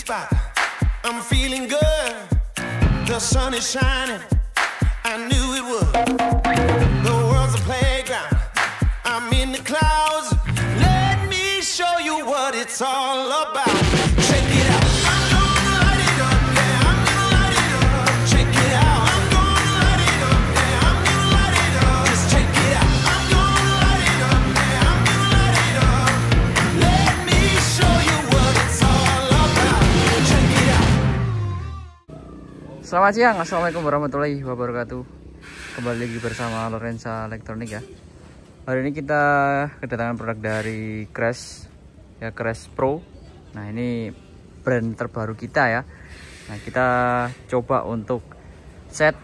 spot. I'm feeling good. The sun is shining. I knew it would. The world's a playground. I'm in the clouds. Let me show you what it's all about. Check it out. I'm gonna light it up. Yeah, I'm gonna light it up. Check it out. I'm gonna light it up. Yeah, I'm gonna light it up. Just check it out. I'm gonna light it up. Yeah, I'm gonna light it up. Let me show you what it's all about. Check it out. Selamat siang, assalamualaikum warahmatullahi wabarakatuh. Kembali lagi bersama Lorenza Elektronik ya. Hari ini kita kedatangan produk dari Crash ya, Crash Pro. Nah, ini brand terbaru kita ya. Nah, kita coba untuk set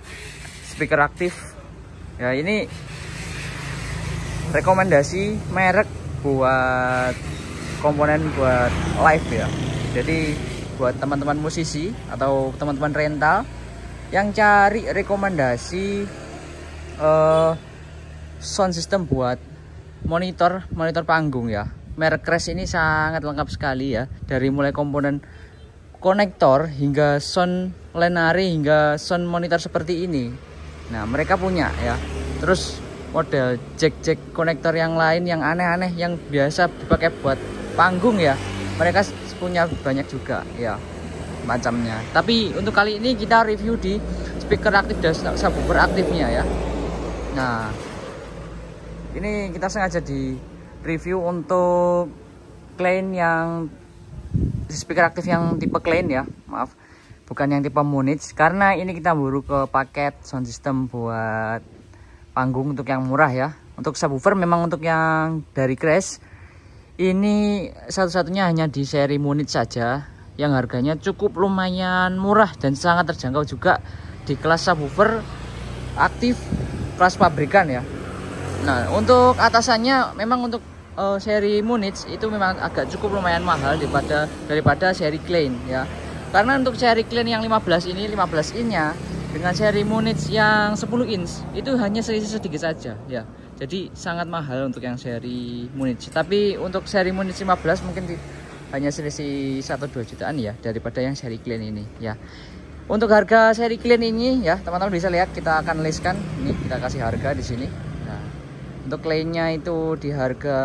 speaker aktif ya. Ini rekomendasi merek buat komponen buat live ya. Jadi buat teman-teman musisi atau teman-teman rental yang cari rekomendasi sound system buat monitor panggung ya, merek Crash ini sangat lengkap sekali ya, dari mulai komponen konektor hingga sound lenari hingga sound monitor seperti ini. Nah, mereka punya ya. Terus model jack konektor yang lain yang aneh-aneh yang biasa dipakai buat panggung ya, mereka punya banyak juga ya macamnya. Tapi untuk kali ini kita review di speaker aktif dan subwoofer aktifnya ya. Nah, ini kita sengaja di review untuk clean yang speaker aktif yang tipe clean ya, maaf, bukan yang tipe Munich, karena ini kita buru ke paket sound system buat panggung untuk yang murah ya. Untuk subwoofer memang untuk yang dari Crash ini satu-satunya hanya di seri Munich saja, yang harganya cukup lumayan murah dan sangat terjangkau juga di kelas subwoofer aktif kelas pabrikan ya. Nah, untuk atasannya memang untuk seri Munich itu memang agak cukup lumayan mahal daripada seri Klein ya. Karena untuk seri Klein yang 15 ini, 15 inch-nya dengan seri Munich yang 10 inch itu hanya selisih sedikit saja ya. Jadi sangat mahal untuk yang seri Munich. Tapi untuk seri Munich 15 mungkin hanya selisih 1-2 jutaan ya daripada yang seri Klein ini ya. Untuk harga seri Klein ini ya, teman-teman bisa lihat, kita akan listkan. Ini kita kasih harga di sini. Nah, untuk Kleinnya itu di harga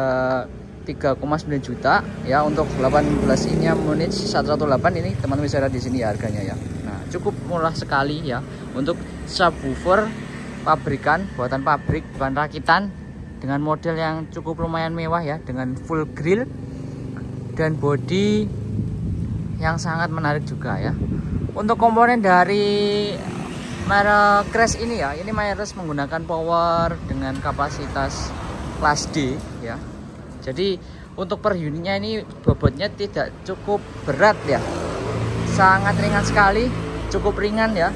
3,9 juta ya. Untuk 18 inch Munich 118 ini teman-teman bisa lihat di sini ya harganya ya. Nah, cukup murah sekali ya untuk subwoofer pabrikan, buatan pabrik, bukan rakitan, dengan model yang cukup lumayan mewah ya, dengan full grill dan body yang sangat menarik juga ya. Untuk komponen dari merek Crash ini ya, ini mayoritas menggunakan power dengan kapasitas kelas D ya. Jadi untuk per unitnya ini bobotnya tidak cukup berat ya, sangat ringan sekali, cukup ringan ya.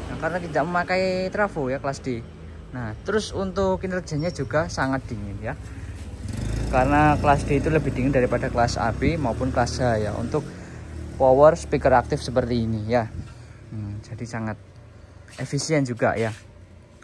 Nah, karena tidak memakai trafo ya kelas D. Nah, terus untuk kinerjanya juga sangat dingin ya, karena kelas D itu lebih dingin daripada kelas AB maupun kelas H ya, untuk power speaker aktif seperti ini ya. Jadi sangat efisien juga ya.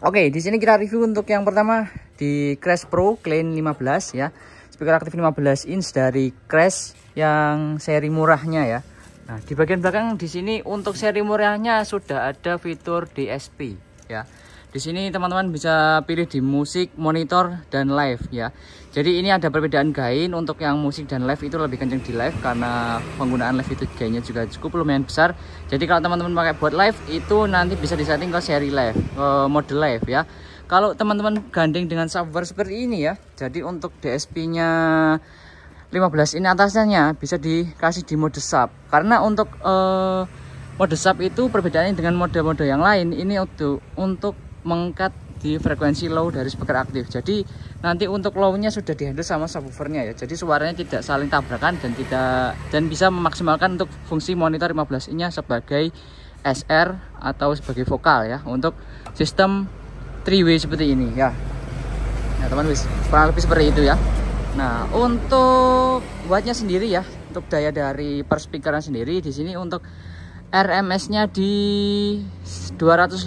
Oke, di sini kita review untuk yang pertama di Crash Pro Clean 15 ya. Speaker aktif 15 inch dari Crash yang seri murahnya ya. Nah, di bagian belakang di sini untuk seri murahnya sudah ada fitur DSP ya. Di sini teman-teman bisa pilih di musik, monitor, dan live ya. Jadi ini ada perbedaan gain. Untuk yang musik dan live itu lebih kencang di live, karena penggunaan live itu gainnya juga cukup lumayan besar. Jadi kalau teman-teman pakai buat live itu nanti bisa disetting ke seri live, mode live ya. Kalau teman-teman gandeng dengan subwoofer seperti ini ya, jadi untuk DSP-nya 15 ini atasnya bisa dikasih di mode sub. Karena untuk mode sub itu perbedaannya dengan mode-mode yang lain, ini untuk mengangkat di frekuensi low dari speaker aktif. Jadi nanti untuk low-nya sudah dihandle sama subwoofernya ya. Jadi suaranya tidak saling tabrakan dan bisa memaksimalkan untuk fungsi monitor 15 inch sebagai SR atau sebagai vokal ya, untuk sistem 3-way seperti ini ya. Nah, teman-teman, kurang lebih seperti itu ya. Nah, untuk wattnya sendiri ya, untuk daya dari per speakernya sendiri di sini untuk RMS-nya di 280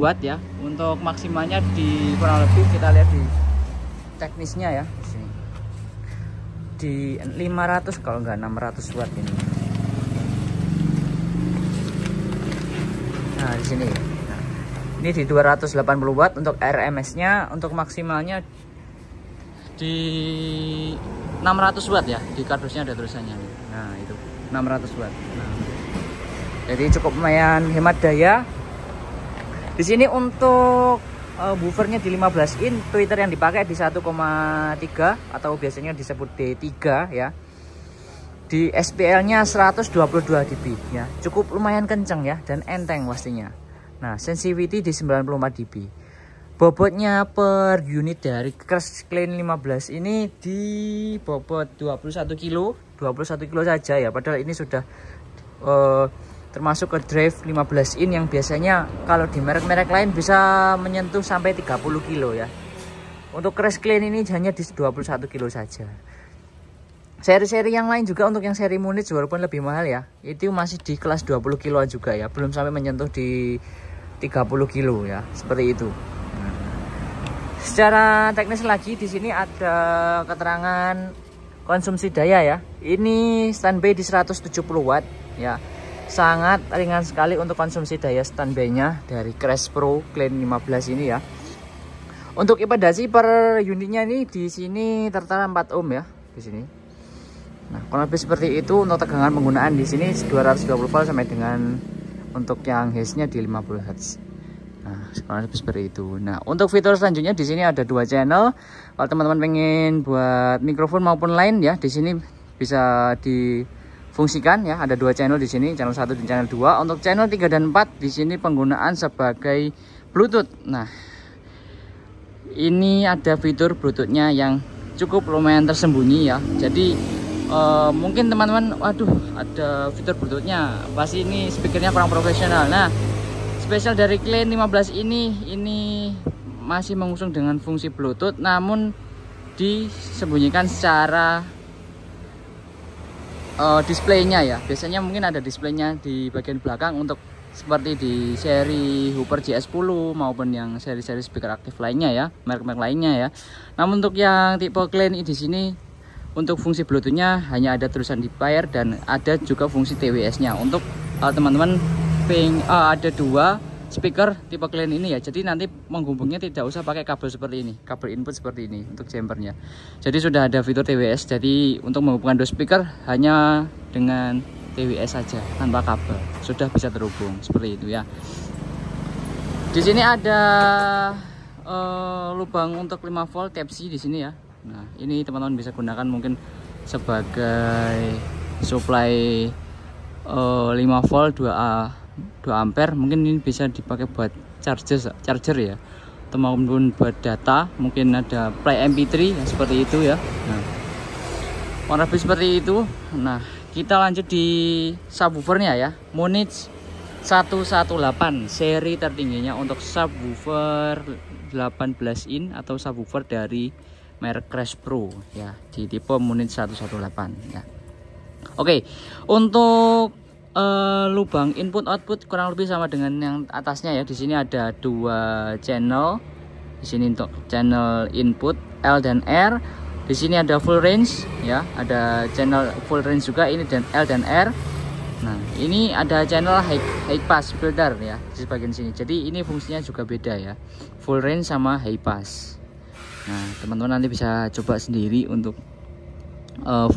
watt ya. Untuk maksimalnya di kurang lebih, kita lihat di teknisnya ya, di sini di 500 kalau enggak 600 watt ini. Nah, di sini. Nah, ini di 280 watt untuk RMS-nya, untuk maksimalnya di 600 watt ya. Di kardusnya ada tulisannya. Nah, itu 600 watt. Nah, jadi cukup lumayan hemat daya. Di sini untuk woofernya di 15 in, tweeter yang dipakai di 1,3 atau biasanya disebut D3 ya. Di SPL-nya 122 dB ya. Cukup lumayan kenceng ya dan enteng pastinya. Nah, sensitivity di 94 dB. Bobotnya per unit dari Crash Clean 15 ini di bobot 21 kilo saja ya. Padahal ini sudah termasuk ke drive 15 in yang biasanya kalau di merek-merek lain bisa menyentuh sampai 30 kilo ya. Untuk Crash Clean ini hanya di 21 kilo saja. Seri-seri yang lain juga untuk yang seri Munich walaupun lebih mahal ya, itu masih di kelas 20 kiloan juga ya, belum sampai menyentuh di 30 kilo ya, seperti itu. Nah, secara teknis lagi di sini ada keterangan konsumsi daya ya. Ini standby di 170 watt ya. Sangat ringan sekali untuk konsumsi daya standby-nya dari Crash Pro Clean 15 ini ya. Untuk impedasi per unitnya ini di sini tertera 4 ohm ya di sini. Nah, kurang lebih seperti itu untuk tegangan penggunaan di sini 220 volt sampai dengan untuk yang Hz-nya di 50 Hz. Nah, kurang lebih seperti itu. Nah, untuk fitur selanjutnya di sini ada 2 channel. Kalau teman-teman pengen buat mikrofon maupun line ya, di sini bisa difungsikan ya. Ada 2 channel di sini, channel 1 dan channel 2. Untuk channel 3 dan 4 di sini penggunaan sebagai Bluetooth. Nah, ini ada fitur Bluetooth-nya yang cukup lumayan tersembunyi ya. Jadi mungkin teman-teman, waduh, ada fitur Bluetooth-nya, pasti ini speakernya kurang profesional. Nah, spesial dari Clean 15 ini masih mengusung dengan fungsi Bluetooth, namun disembunyikan secara displaynya ya. Biasanya mungkin ada displaynya di bagian belakang untuk seperti di seri Hooper GS10 maupun yang seri-seri speaker aktif lainnya ya, merek-merek lainnya ya. Namun untuk yang tipe Clean di sini untuk fungsi Bluetooth-nya hanya ada tulisan di pair dan ada juga fungsi TWS-nya. Untuk teman-teman ada 2 speaker tipe Clean ini ya. Jadi nanti menghubungnya tidak usah pakai kabel seperti ini, kabel input seperti ini untuk jumpernya. Jadi sudah ada fitur TWS. Jadi untuk menghubungkan 2 speaker hanya dengan TWS saja tanpa kabel, sudah bisa terhubung seperti itu ya. Di sini ada lubang untuk 5 volt Type C di sini ya. Nah, ini teman-teman bisa gunakan mungkin sebagai supply 5 volt 2 ampere. Mungkin ini bisa dipakai buat charger ya, atau maupun buat data. Mungkin ada play MP3 ya, seperti itu ya. Nah, warna lebih seperti itu. Nah, kita lanjut di subwoofernya ya. Munich 118 seri tertingginya untuk subwoofer 18 in atau subwoofer dari merek Crash Pro ya, di tipe Munich 118 ya. Oke, untuk lubang input output kurang lebih sama dengan yang atasnya ya. Di sini ada 2 channel. Di sini untuk channel input L dan R. Di sini ada full range ya, ada channel full range juga ini, dan L dan R. Nah, ini ada channel high pass filter ya di bagian sini. Jadi ini fungsinya juga beda ya, full range sama high pass. Nah, teman-teman nanti bisa coba sendiri untuk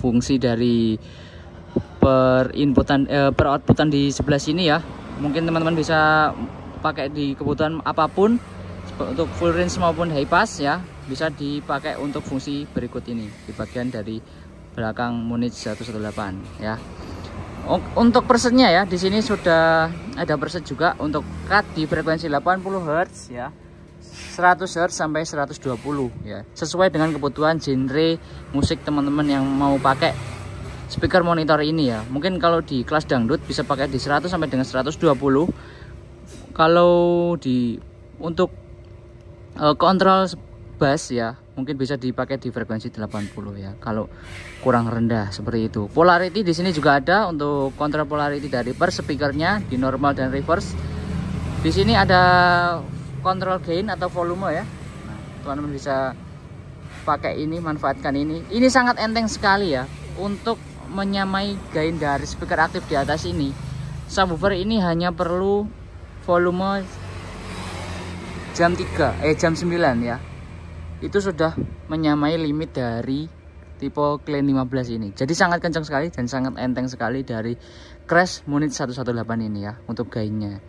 fungsi dari per outputan di sebelah sini ya. Mungkin teman-teman bisa pakai di kebutuhan apapun untuk full range maupun high pass ya. Bisa dipakai untuk fungsi berikut ini di bagian dari belakang Munich 118 ya. Untuk presetnya ya, di sini sudah ada preset juga untuk cut di frekuensi 80 Hz ya. 100 Hz sampai 120 ya, sesuai dengan kebutuhan genre musik teman-teman yang mau pakai speaker monitor ini ya. Mungkin kalau di kelas dangdut bisa pakai di 100 sampai dengan 120. Kalau untuk kontrol bass ya, mungkin bisa dipakai di frekuensi 80 ya, kalau kurang rendah seperti itu. Polarity di sini juga ada untuk kontrol polarity dari per speakernya di normal dan reverse. Di sini ada kontrol gain atau volume ya. Nah, teman-teman bisa pakai ini, manfaatkan ini. Ini sangat enteng sekali ya untuk menyamai gain dari speaker aktif di atas ini. Subwoofer ini hanya perlu volume jam 9 ya. Itu sudah menyamai limit dari tipe Clean 15 ini. Jadi sangat kencang sekali dan sangat enteng sekali dari Crash Munich 118 ini ya untuk gainnya.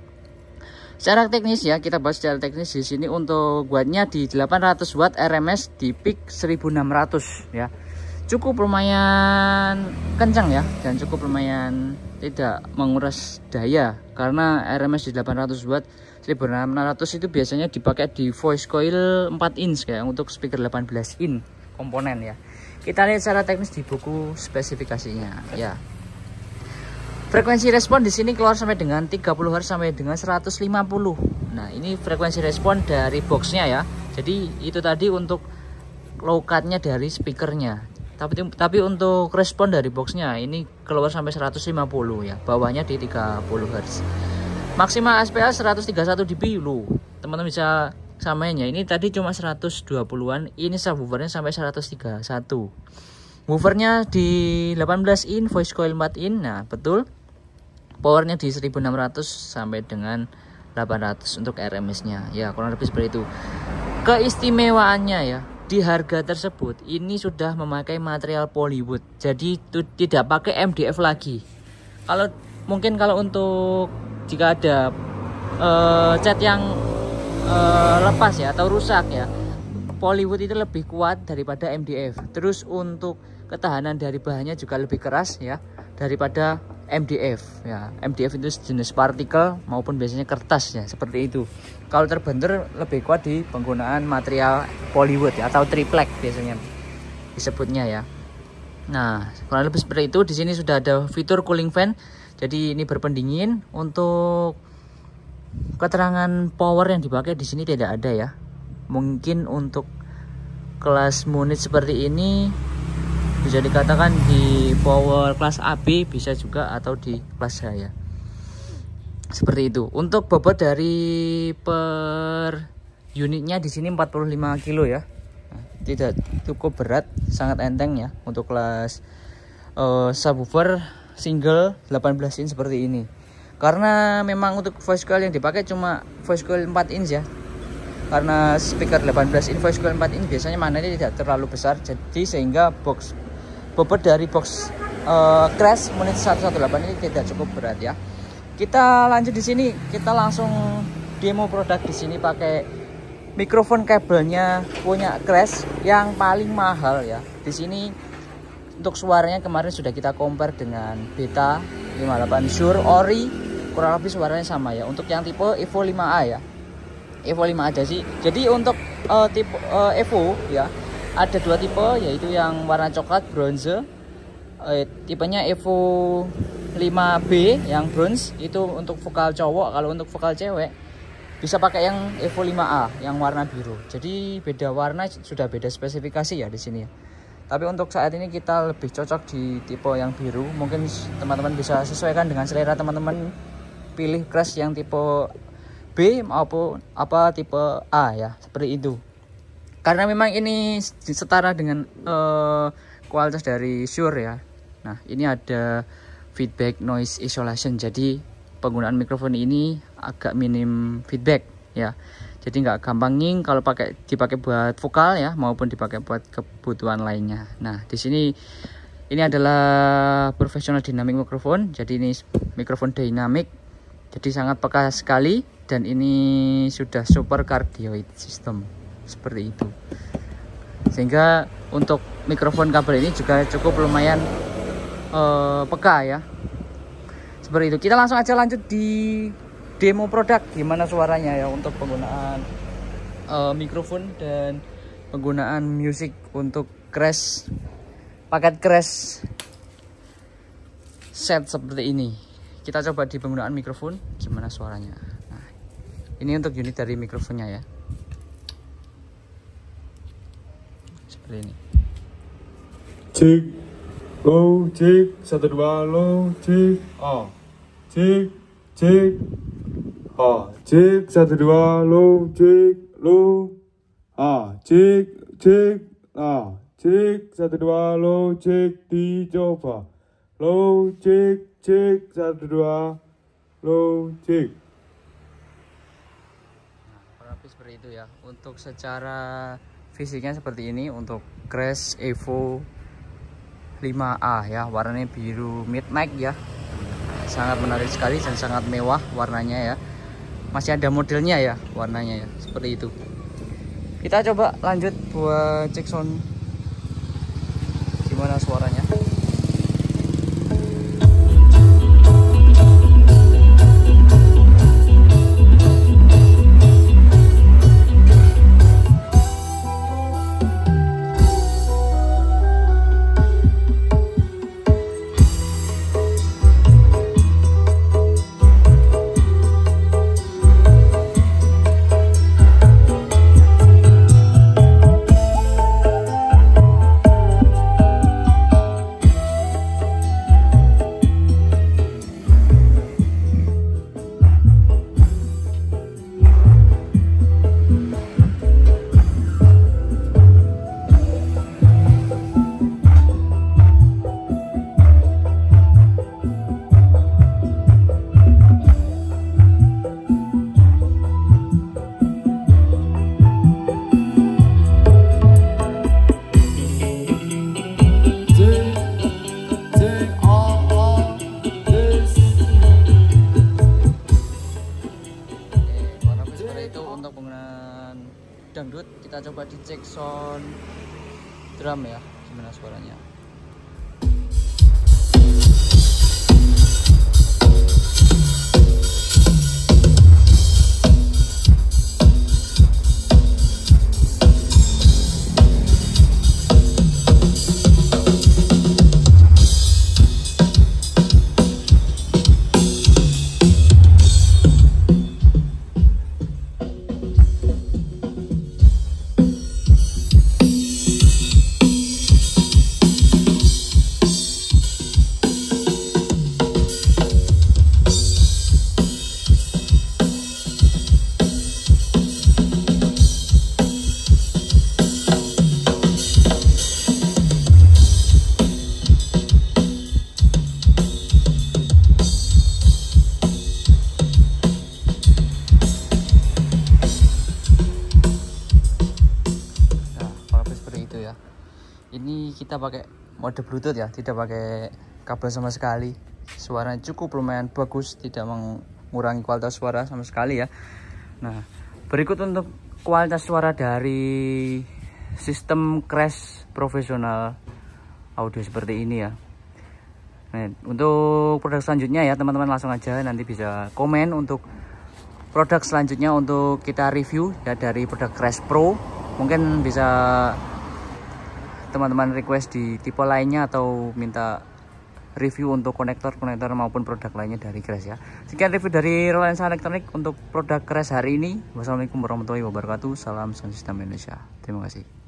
Secara teknis ya, kita bahas secara teknis di sini untuk wattnya di 800 watt RMS di peak 1600 ya. Cukup lumayan kencang ya, dan cukup lumayan tidak menguras daya karena RMS di 800 watt 1600 itu biasanya dipakai di voice coil 4 inch kayak untuk speaker 18 in komponen ya. Kita lihat secara teknis di buku spesifikasinya ya. Frekuensi respon di sini keluar sampai dengan 30 Hz sampai dengan 150. Nah, ini frekuensi respon dari boxnya ya. Jadi itu tadi untuk low cut-nya dari speakernya. Tapi untuk respon dari boxnya ini keluar sampai 150 ya. Bawahnya di 30 Hz. Maksimal SPL 131 dB loh. Teman-teman bisa samainnya. Ini tadi cuma 120-an. Ini subwoofernya sampai 131. Woofernya di 18 in, voice coil 4 in. Nah, betul. Powernya di 1600 sampai dengan 800 untuk RMS-nya. Ya, kurang lebih seperti itu. Keistimewaannya ya, di harga tersebut ini sudah memakai material polywood. Jadi itu tidak pakai MDF lagi. Kalau untuk jika ada cat yang lepas ya atau rusak ya, polywood itu lebih kuat daripada MDF. Terus untuk ketahanan dari bahannya juga lebih keras ya daripada MDF ya. MDF itu jenis partikel maupun biasanya kertas ya, seperti itu. Kalau terbentur lebih kuat di penggunaan material polywood ya, atau triplek biasanya disebutnya ya. Nah, kurang lebih seperti itu. Di sini sudah ada fitur cooling fan. Jadi ini berpendingin. Untuk keterangan power yang dipakai di sini tidak ada ya. Mungkin untuk kelas Munich seperti ini bisa dikatakan di power kelas AB bisa juga, atau di kelas A ya. Seperti itu. Untuk bobot dari per unitnya di sini 45 kilo ya. Tidak cukup berat, sangat enteng ya untuk kelas subwoofer single 18 inch seperti ini. Karena memang untuk voice coil yang dipakai cuma voice coil 4 inch ya. Karena speaker 18 inch, voice coil 4 inch biasanya mananya tidak terlalu besar, jadi sehingga bobot dari box Crash Munich 118 ini tidak cukup berat ya. Kita lanjut di sini, kita langsung demo produk di sini pakai mikrofon kabelnya punya Crash yang paling mahal ya. Di sini untuk suaranya kemarin sudah kita compare dengan Beta 58 Shure Ori, kurang lebih suaranya sama ya. Untuk yang tipe Evo 5A ya, Evo 5 aja sih. Jadi untuk tipe Evo ya ada dua tipe, yaitu yang warna coklat bronze, tipenya Evo 5B yang bronze itu untuk vokal cowok. Kalau untuk vokal cewek bisa pakai yang Evo 5A yang warna biru. Jadi beda warna, sudah beda spesifikasi ya di sini ya. Tapi untuk saat ini kita lebih cocok di tipe yang biru. Mungkin teman-teman bisa sesuaikan dengan selera teman-teman, pilih Crash yang tipe B maupun tipe A ya, seperti itu. Karena memang ini setara dengan kualitas dari Shure ya. Nah, ini ada feedback noise isolation. Jadi penggunaan mikrofon ini agak minim feedback ya. Jadi nggak gampang nging kalau dipakai buat vokal ya, maupun dipakai buat kebutuhan lainnya. Nah, di sini ini adalah professional dynamic mikrofon. Jadi ini mikrofon dynamic. Jadi sangat peka sekali, dan ini sudah super cardioid system. Seperti itu, sehingga untuk mikrofon kabel ini juga cukup lumayan peka ya. Seperti itu. Kita langsung aja lanjut di demo produk gimana suaranya ya untuk penggunaan mikrofon dan penggunaan musik untuk Crash, paket Crash set seperti ini. Kita coba di penggunaan mikrofon gimana suaranya. Nah, ini untuk unit dari mikrofonnya ya. Seperti ini. Cek, low, cek, 1 2 low, cek, cek, cek, cek, 1 2 low, cek, low, cek, cek, cek, 1 2 low, cek, dicoba, low, cek, cek, 1 2 low, cek. seperti itu ya. Untuk secara fisiknya seperti ini untuk Crash Evo 5A ya, warnanya biru midnight ya, sangat menarik sekali dan sangat mewah warnanya ya. Masih ada modelnya ya warnanya ya, seperti itu. Kita coba lanjut buat cek sound gimana suaranya. Dangdut, kita coba dicek sound drum ya, gimana suaranya. Ini kita pakai mode Bluetooth ya, tidak pakai kabel sama sekali. Suaranya cukup lumayan bagus, tidak mengurangi kualitas suara sama sekali ya. Nah, berikut untuk kualitas suara dari sistem Crash profesional audio seperti ini ya. Nah, untuk produk selanjutnya ya teman-teman, langsung aja nanti bisa komen untuk produk selanjutnya untuk kita review ya dari produk Crash Pro. Mungkin bisa teman-teman request di tipe lainnya atau minta review untuk konektor maupun produk lainnya dari Crash ya. Sekian review dari Rolensa Elektronik untuk produk Crash hari ini. Wassalamualaikum warahmatullahi wabarakatuh. Salam sound system Indonesia. Terima kasih.